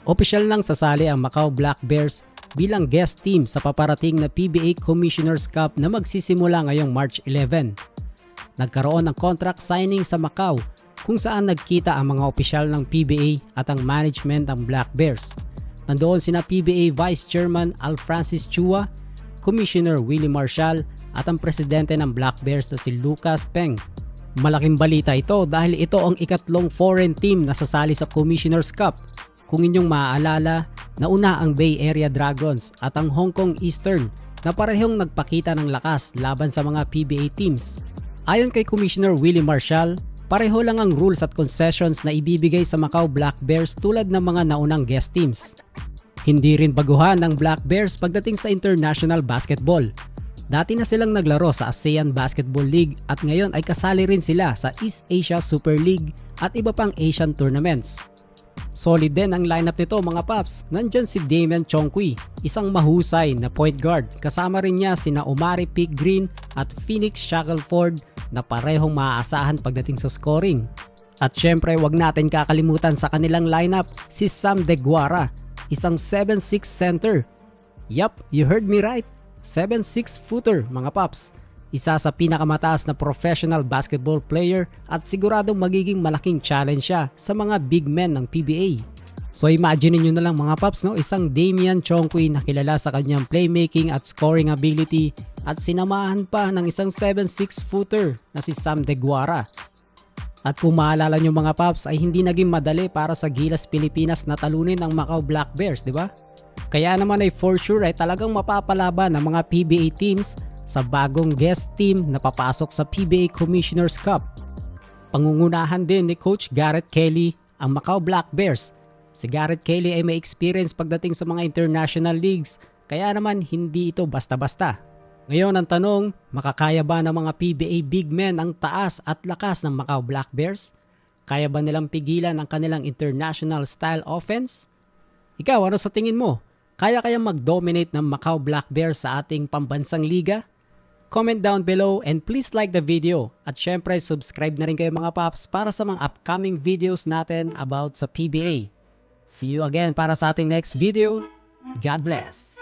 Opisyal nang sasali ang Macau Black Bears bilang guest team sa paparating na PBA Commissioner's Cup na magsisimula ngayong March 11. Nagkaroon ng contract signing sa Macau kung saan nagkita ang mga opisyal ng PBA at ang management ng Black Bears. Nandoon sina PBA Vice Chairman Al Francis Chua, Commissioner Willie Marshall at ang presidente ng Black Bears na si Lucas Peng. Malaking balita ito dahil ito ang ikatlong foreign team na sasali sa Commissioner's Cup. Kung inyong maaalala, nauna ang Bay Area Dragons at ang Hong Kong Eastern na parehong nagpakita ng lakas laban sa mga PBA teams. Ayon kay Commissioner Willie Marshall, pareho lang ang rules at concessions na ibibigay sa Macau Black Bears tulad ng mga naunang guest teams. Hindi rin baguhan ng Black Bears pagdating sa international basketball. Dati na silang naglaro sa ASEAN Basketball League at ngayon ay kasali rin sila sa East Asia Super League at iba pang Asian tournaments. Solid din ang lineup nito mga paps. Nandyan si Damian Chongqui, isang mahusay na point guard. Kasama rin niya sina Omari Pick Green at Phoenix Shackelford na parehong maaasahan pagdating sa scoring. At syempre wag natin kakalimutan sa kanilang lineup si Sam Deguara, isang 7'6 center. Yup, you heard me right. 7'6 footer mga paps. Isa sa pinakamataas na professional basketball player at siguradong magiging malaking challenge siya sa mga big men ng PBA. So imagine niyo na lang mga paps, no? Isang Damian Chongqui na kilala sa kanyang playmaking at scoring ability at sinamahan pa ng isang 7'6 footer na si Sam Deguara. At kung maalala niyo mga paps ay hindi naging madali para sa Gilas Pilipinas na talunin ang Macau Black Bears, di ba? Kaya naman ay for sure ay talagang mapapalaban ng mga PBA teams sa bagong guest team na papasok sa PBA Commissioner's Cup. Pangungunahan din ni Coach Garrett Kelly ang Macau Black Bears. Si Garrett Kelly ay may experience pagdating sa mga international leagues, kaya naman hindi ito basta-basta. Ngayon ang tanong, makakaya ba ng mga PBA big men ang taas at lakas ng Macau Black Bears? Kaya ba nilang pigilan ang kanilang international style offense? Ikaw, ano sa tingin mo? Kaya kayang mag-dominate ng Macau Black Bears sa ating pambansang liga? Comment down below and please like the video. At syempre, subscribe na rin kayo mga paps para sa mga upcoming videos natin about sa PBA. See you again para sa ating next video. God bless!